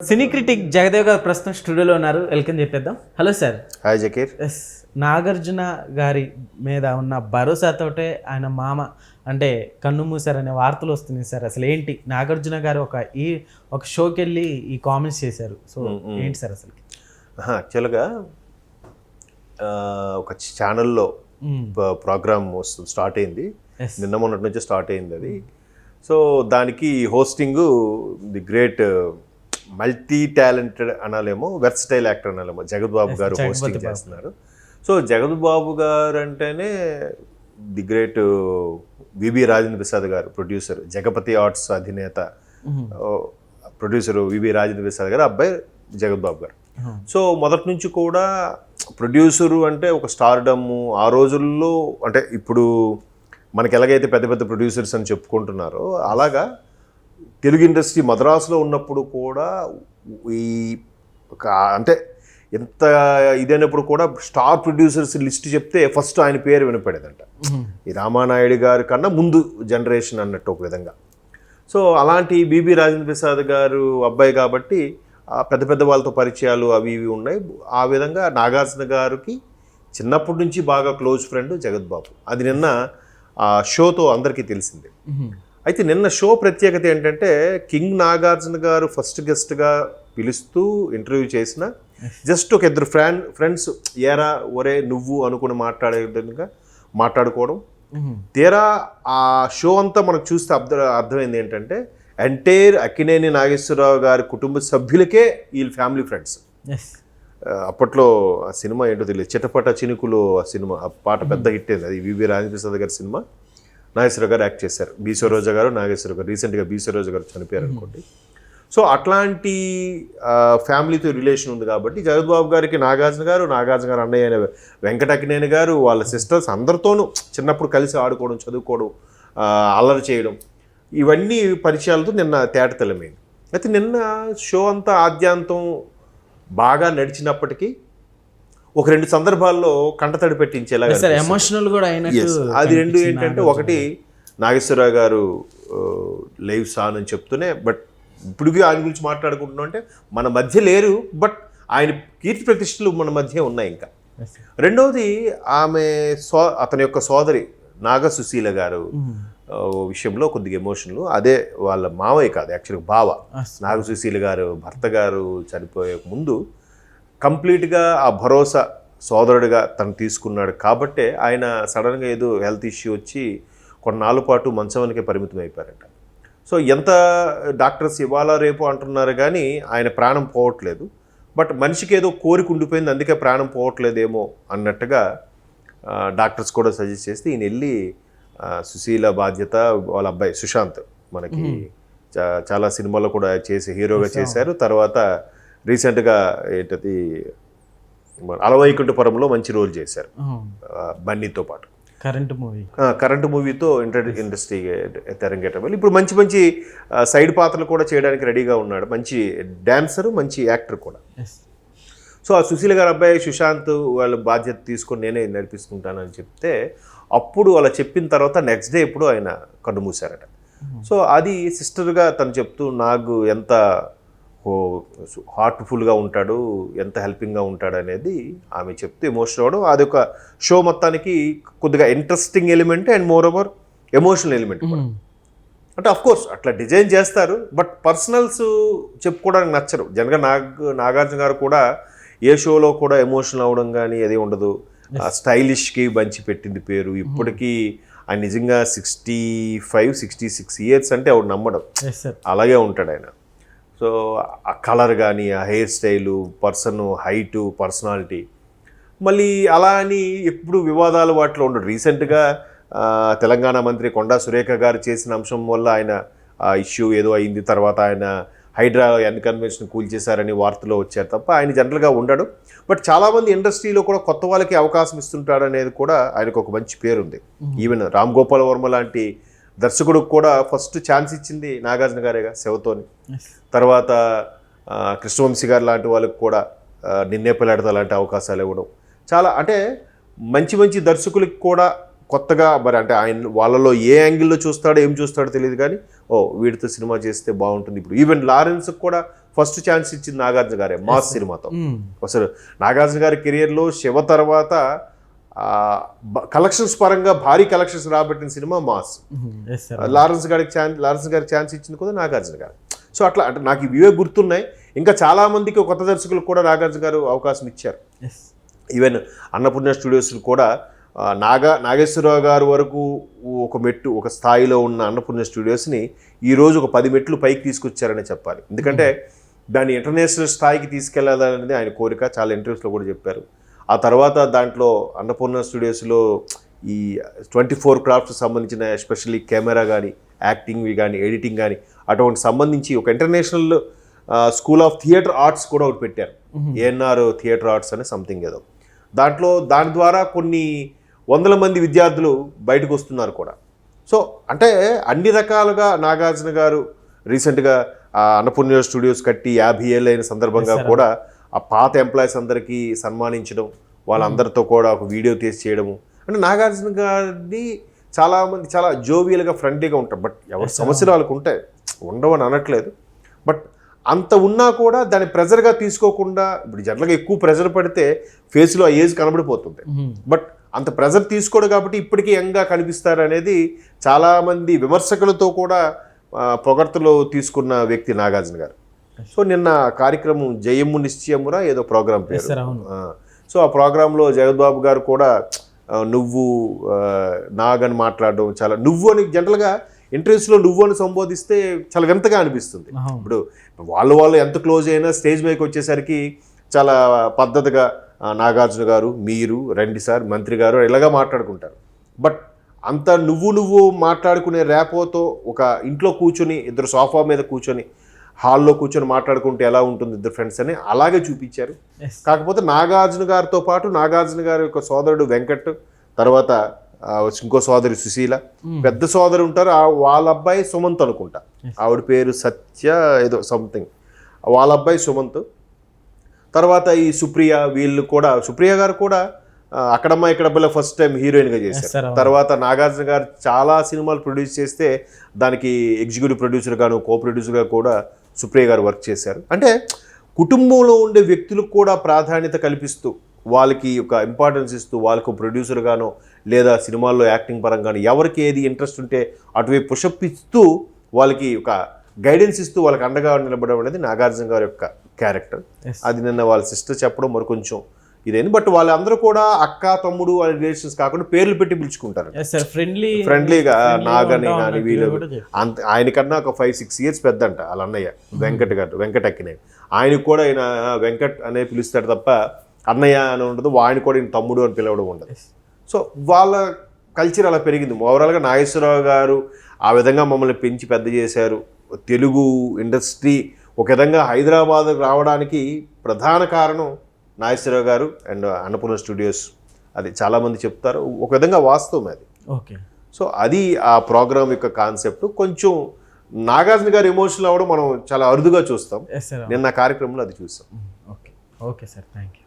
సినీ critic Jagdev గారు ప్రస్తుతం స్టూడియోలో ఉన్నారు. వెల్కమ్ చెప్పేద్దాం. Hello sir. Hi Zakir. Yes, Nagarjuna గారి మీద ఉన్న భరోసాతోటే ఆయన మామ అంటే కన్ను మూసారనే వార్తలు వస్తున్నాయి సార్. అసలు ఏంటి, నాగార్జున గారు ఒక షోకి వెళ్ళి ఈ కామెంట్స్ చేశారు. సో ఏంటి సార్ అసలు? యాక్చువల్గా ఒక ఛానల్లో ప్రోగ్రామ్ వస్తుంది, స్టార్ట్ అయింది నిన్న మొన్నటి నుంచి స్టార్ట్ అయింది అది. సో దానికి hosting the great multi talented అనాలేమో, వెర్సటైల్ యాక్టర్ అనాలేమో, జగత్ బాబు గారు హోస్టింగ్ చేస్తున్నారు. సో జగత్ బాబు గారు అంటేనే the great VB Rajendra Prasad గారు ప్రొడ్యూసర్, జగపతి ఆర్ట్స్ అధినేత ప్రొడ్యూసర్ విబి రాజేంద్ర ప్రసాద్ గారు అబ్బాయి జగత్ బాబు గారు. సో మొదటి నుంచి కూడా ప్రొడ్యూసరు అంటే ఒక స్టార్డమ్ ఆ రోజుల్లో, అంటే ఇప్పుడు మనకి ఎలాగైతే పెద్ద పెద్ద ప్రొడ్యూసర్స్ అని చెప్పుకుంటున్నారో అలాగా తెలుగు ఇండస్ట్రీ మద్రాసులో ఉన్నప్పుడు కూడా ఈ అంటే ఎంత ఇదైనప్పుడు కూడా స్టార్ ప్రొడ్యూసర్స్ లిస్ట్ చెప్తే ఫస్ట్ ఆయన పేరు వినపడేదంట. ఈ రామానాయుడు గారి కన్నా ముందు జనరేషన్ అన్నట్టు ఒక విధంగా. సో అలాంటి బిబి రాజేంద్ర ప్రసాద్ గారు అబ్బాయి కాబట్టి పెద్ద పెద్ద వాళ్ళతో పరిచయాలు అవి ఇవి ఉన్నాయి. ఆ విధంగా నాగార్జున గారికి చిన్నప్పటి నుంచి బాగా క్లోజ్ ఫ్రెండ్ జగత్ బాబు. అది నిన్న ఆ షోతో అందరికీ తెలిసిందే. అయితే నిన్న షో ప్రత్యేకత ఏంటంటే, కింగ్ నాగార్జున గారు ఫస్ట్ గెస్ట్గా పిలుస్తూ ఇంటర్వ్యూ చేసిన జస్ట్ ఒక ఇద్దరు ఫ్రెండ్స్ ఏరా ఒరే నువ్వు అనుకుని మాట్లాడే విధంగా మాట్లాడుకోవడం. తీరా ఆ షో అంతా మనకు చూస్తే అర్థమైంది ఏంటంటే, ఎంటైర్ అక్కినేని నాగేశ్వరరావు గారి కుటుంబ సభ్యులకే వీళ్ళు ఫ్యామిలీ ఫ్రెండ్స్. అప్పట్లో ఆ సినిమా ఏంటో తెలియదు, చిటపట చినుకులు ఆ సినిమా, ఆ పాట పెద్ద హిట్ అయింది. అది వివి రాజేంద్ర ప్రసాద్ గారి సినిమా, నాగేశ్వరరావు గారు యాక్ట్ చేశారు. బి సరోజా గారు, నాగేశ్వరరావు గారు. రీసెంట్గా బి సరోజా గారు చనిపోయారు అనుకోండి. సో అట్లాంటి ఫ్యామిలీతో రిలేషన్ ఉంది కాబట్టి జగత్ బాబు గారికి నాగార్జున గారు అన్నయ్య అయిన వెంకట అక్కినేని గారు, వాళ్ళ సిస్టర్స్ అందరితోనూ చిన్నప్పుడు కలిసి ఆడుకోవడం, చదువుకోవడం, అల్లరి చేయడం, ఇవన్నీ పరిచయాలతో నిన్న తేటతెల్లమైంది. అయితే నిన్న షో అంతా ఆద్యాంతం బాగా నడిచినప్పటికీ ఒక రెండు సందర్భాల్లో కంటతడి పెట్టించేలా ఎమోషనల్ కూడా అయినట్టు. అది రెండు ఏంటంటే, ఒకటి నాగేశ్వరరావు గారు లైవ్ సాన్ అని చెప్తూనే, బట్ ఇప్పటికీ ఆయన గురించి మాట్లాడుకుంటున్నాం అంటే మన మధ్య లేరు, బట్ ఆయన కీర్తి ప్రతిష్టలు మన మధ్య ఉన్నాయి. ఇంకా రెండవది అతని యొక్క సోదరి నాగ సుశీల గారు విషయంలో కొద్దిగా ఎమోషనల్. అదే వాళ్ళ మావయ్య కాదు, యాక్చువల్గా బావ నాగ సుశీల గారు భర్త గారు చనిపోయే ముందు కంప్లీట్గా ఆ భరోసా సోదరుడిగా తను తీసుకున్నాడు. కాబట్టే ఆయన సడన్గా ఏదో హెల్త్ ఇష్యూ వచ్చి కొన్నాళ్ళ పాటు మంచంకే పరిమితం అయిపోయారట. సో ఎంత డాక్టర్స్ ఇవాళ రేపు అంటున్నారు కానీ ఆయన ప్రాణం పోవట్లేదు. బట్ మనిషికి ఏదో కోరిక ఉండిపోయింది, అందుకే ప్రాణం పోవట్లేదేమో అన్నట్టుగా డాక్టర్స్ కూడా సజెస్ట్ చేస్తే ఈయన వెళ్ళి సుశీల బాధ్యత వాళ్ళ అబ్బాయి సుశాంత్ మనకి చాలా సినిమాల్లో కూడా చేసి హీరోగా చేశారు. తర్వాత రీసెంట్గా ఏంటది అలవైకుంఠపురంలో మంచి రోల్ చేశారు బన్నీతో పాటు. కరెంటు మూవీతో ఇండస్ట్రీ తెరంగేటం. ఇప్పుడు మంచి మంచి సైడ్ పాత్రలు కూడా చేయడానికి రెడీగా ఉన్నాడు. మంచి డాన్సరు, మంచి యాక్టర్ కూడా. సో ఆ సుశీల గారి అబ్బాయి సుశాంత్ వాళ్ళ బాధ్యత తీసుకొని నేనే నడిపిస్తుంటానని చెప్తే, అప్పుడు అలా చెప్పిన తర్వాత నెక్స్ట్ డే ఇప్పుడు ఆయన కన్ను మూసారట. సో అది సిస్టర్గా తను చెప్తూ, నాకు ఎంత హార్ట్ఫుల్గా ఉంటాడు, ఎంత హెల్పింగ్గా ఉంటాడు అనేది ఆమె చెప్తూ ఎమోషనల్ అవ్వడం. అది ఒక షో మొత్తానికి కొద్దిగా interesting element and more over emotional element కూడా. అంటే అఫ్కోర్స్ అట్లా డిజైన్ చేస్తారు, బట్ పర్సనల్స్ చెప్పుకోవడానికి నచ్చరు. జనగా నాగార్జున గారు కూడా ఏ షోలో కూడా ఎమోషనల్ అవ్వడం కానీ అది ఉండదు. స్టైలిష్కి బంచి పెట్టింది పేరు. ఇప్పటికీ ఆయన నిజంగా 65-66 ఇయర్స్ అంటే ఆవిడ నమ్మడం, అలాగే ఉంటాడు ఆయన. సో ఆ కలర్ కానీ, ఆ hair style, person height, personality, మళ్ళీ అలా అని ఎప్పుడు వివాదాలు వాటిలో ఉండడు. రీసెంట్గా తెలంగాణ మంత్రి కొండా సురేఖ గారు చేసిన అంశం వల్ల ఆయన ఇష్యూ ఏదో అయింది. తర్వాత ఆయన హైడ్రా కన్వెన్షన్ కూల్చేశారని వార్తలో వచ్చారు తప్ప ఆయన జనరల్గా ఉండడు. బట్ చాలామంది ఇండస్ట్రీలో కూడా కొత్త వాళ్ళకి అవకాశం ఇస్తుంటాడు అనేది కూడా ఆయనకు ఒక మంచి పేరు ఉంది. ఈవెన్ రామ్ గోపాల్ వర్మ లాంటి దర్శకుడికి కూడా ఫస్ట్ ఛాన్స్ ఇచ్చింది నాగార్జున గారేగా శివతోని. తర్వాత కృష్ణవంశీ గారు లాంటి వాళ్ళకి కూడా నిన్నే పెళ్ళాడతా లాంటి అవకాశాలు ఇవ్వడం. చాలా అంటే మంచి మంచి దర్శకులకి కూడా కొత్తగా మరి అంటే ఆయన వాళ్ళలో ఏ యాంగిల్లో చూస్తాడో ఏం చూస్తాడో తెలియదు కానీ వీడితో సినిమా చేస్తే బాగుంటుంది. ఇప్పుడు ఈవెన్ లారెన్స్కి కూడా ఫస్ట్ ఛాన్స్ ఇచ్చింది నాగార్జున గారే మాస్ సినిమాతో. అసలు నాగార్జున గారి కెరియర్లో శివ తర్వాత కలెక్షన్స్ పరంగా భారీ కలెక్షన్స్ రాబట్టిన సినిమా మాస్. లారెన్స్ గారికి ఛాన్స్ ఇచ్చింది కూడా నాగార్జున గారు. సో అట్లా అంటే నాకు ఇవే గుర్తున్నాయి. ఇంకా చాలా మందికి కొత్త దర్శకులకు కూడా నాగార్జున గారు అవకాశం ఇచ్చారు. ఈవెన్ అన్నపూర్ణ స్టూడియోస్ కూడా నాగేశ్వరరావు గారు వరకు ఒక స్థాయిలో ఉన్న అన్నపూర్ణ స్టూడియోస్ని ఈరోజు ఒక 10 మెట్లు పైకి తీసుకొచ్చారని చెప్పాలి. ఎందుకంటే దాన్ని ఇంటర్నేషనల్ స్థాయికి తీసుకెళ్లాలనేది ఆయన కోరిక. చాలా ఇంటర్వ్యూస్లో కూడా చెప్పారు. ఆ తర్వాత దాంట్లో అన్నపూర్ణ స్టూడియోస్లో ఈ 24 క్రాఫ్ట్స్ సంబంధించిన ఎస్పెషల్లీ కెమెరా కానీ, యాక్టింగ్వి కానీ, ఎడిటింగ్ కానీ అటువంటి సంబంధించి ఒక international school of theatre arts కూడా ఒకటి పెట్టారు. ఏఎన్ఆర్ థియేటర్ ఆర్ట్స్ అనే సంథింగ్ ఏదో. దాని ద్వారా కొన్ని వందల మంది విద్యార్థులు బయటకు వస్తున్నారు కూడా. సో అంటే అన్ని రకాలుగా నాగార్జున గారు రీసెంట్గా అన్నపూర్ణ స్టూడియోస్ కట్టి 50 ఏళ్ళు అయిన సందర్భంగా కూడా ఆ పాత ఎంప్లాయీస్ అందరికీ సన్మానించడం, వాళ్ళందరితో కూడా ఒక వీడియో తీసి చేయడము. అంటే నాగార్జున గారిని చాలామంది చాలా జోవియల్గా ఫ్రెండ్లీగా ఉంటారు. బట్ ఎవరి సమస్యలు వాళ్ళకు ఉంటాయి, ఉండవని అనట్లేదు. బట్ అంత ఉన్నా కూడా దాన్ని ప్రెజర్గా తీసుకోకుండా, ఇప్పుడు జనరల్గా ఎక్కువ ప్రెజర్ పడితే ఫేస్లో ఆ ఏజ్ కనబడిపోతుంది. బట్ అంత ప్రెజర్ తీసుకోడు కాబట్టి ఇప్పటికీ యంగ్గా కనిపిస్తారు అనేది చాలామంది విమర్శకులతో కూడా పొగడ్తలో తీసుకున్న వ్యక్తి నాగార్జున గారు. సో నిన్న కార్యక్రమం జయము నిశ్చయమురా ఏదో ప్రోగ్రామ్ పేరు. సో ఆ ప్రోగ్రాంలో జగద్బాబు గారు కూడా నువ్వు నాగని మాట్లాడడం, చాలా నువ్వు అని జనరల్గా ఇంటర్వ్యూస్లో నువ్వు అని సంబోధిస్తే చాలా వింతగా అనిపిస్తుంది. ఇప్పుడు వాళ్ళు ఎంత క్లోజ్ అయినా స్టేజ్ పైకి వచ్చేసరికి చాలా పద్ధతిగా నాగార్జున గారు, మీరు రండి సార్, మంత్రి గారు ఇలాగా మాట్లాడుకుంటారు. బట్ అంత నువ్వు మాట్లాడుకునే ర్యాపోతో ఒక ఇంట్లో కూర్చొని, ఇద్దరు సోఫా మీద కూర్చొని, హాల్లో కూర్చొని మాట్లాడుకుంటే ఎలా ఉంటుంది ఇద్దరు ఫ్రెండ్స్ అని అలాగే చూపించారు. కాకపోతే నాగార్జున గారితో పాటు నాగార్జున గారి యొక్క సోదరుడు వెంకట్, తర్వాత ఇంకో సోదరి సుశీల, పెద్ద సోదరు ఉంటారు, వాళ్ళ అబ్బాయి సుమంత్ అనుకుంటా, ఆవిడ పేరు సత్య ఏదో సంథింగ్, వాళ్ళ అబ్బాయి సుమంత్. తర్వాత ఈ సుప్రియ, వీళ్ళు కూడా సుప్రియ గారు కూడా అక్కడమ్మ ఇక్కడబ్బాయిలో ఫస్ట్ టైం హీరోయిన్గా చేశారు. తర్వాత నాగార్జున గారు చాలా సినిమాలు ప్రొడ్యూస్ చేస్తే దానికి ఎగ్జిక్యూటివ్ ప్రొడ్యూసర్గాను, కో ప్రొడ్యూసర్గా కూడా సుప్రియ గారు వర్క్ చేశారు. అంటే కుటుంబంలో ఉండే వ్యక్తులకు కూడా ప్రాధాన్యత కల్పిస్తూ, వాళ్ళకి ఒక ఇంపార్టెన్స్ ఇస్తూ, వాళ్ళకు ప్రొడ్యూసర్గానో లేదా సినిమాల్లో యాక్టింగ్ పరంగానో ఎవరికి ఏది ఇంట్రెస్ట్ ఉంటే అటువైపు పుషప్ ఇస్తూ, వాళ్ళకి ఒక గైడెన్స్ ఇస్తూ వాళ్ళకి అండగా నిలబడడం అనేది నాగార్జున గారి యొక్క క్యారెక్టర్. అది నిన్న వాళ్ళ సిస్టర్ చెప్పడం మరి కొంచెం ఇదేంటి. బట్ వాళ్ళందరూ కూడా అక్క తమ్ముడు అనే రిలేషన్స్ కాకుండా పేర్లు పెట్టి పిలుచుకుంటారు, ఫ్రెండ్లీగా. నాగని కానీ వీళ్ళు అంత, ఆయనకన్నా ఒక 5-6 years పెద్ద అంట వాళ్ళ అన్నయ్య వెంకట్ గారు, వెంకట్ అక్కినేని. ఆయనకు కూడా ఆయన వెంకట్ అనే పిలుస్తాడు తప్ప అన్నయ్య అని ఉండదు. ఆయన కూడా ఈయన తమ్ముడు అని పిలవడం ఉండదు. సో వాళ్ళ కల్చర్ అలా పెరిగింది. ఓవరాల్గా నాగేశ్వరరావు గారు ఆ విధంగా మమ్మల్ని పెంచి పెద్ద చేశారు. తెలుగు ఇండస్ట్రీ ఒక విధంగా హైదరాబాద్ రావడానికి ప్రధాన కారణం నాగేశ్వరరావు గారు అండ్ అన్నపూర్ణ స్టూడియోస్. అది చాలామంది చెప్తారు, ఒక విధంగా వాస్తవం అది. ఓకే. సో అది ఆ ప్రోగ్రామ్ యొక్క కాన్సెప్ట్. కొంచెం నాగార్జున గారు ఎమోషనల్ అవ్వడం మనం చాలా అరుదుగా చూస్తాం. నిన్న కార్యక్రమంలో అది చూస్తాం. Okay sir, thank you.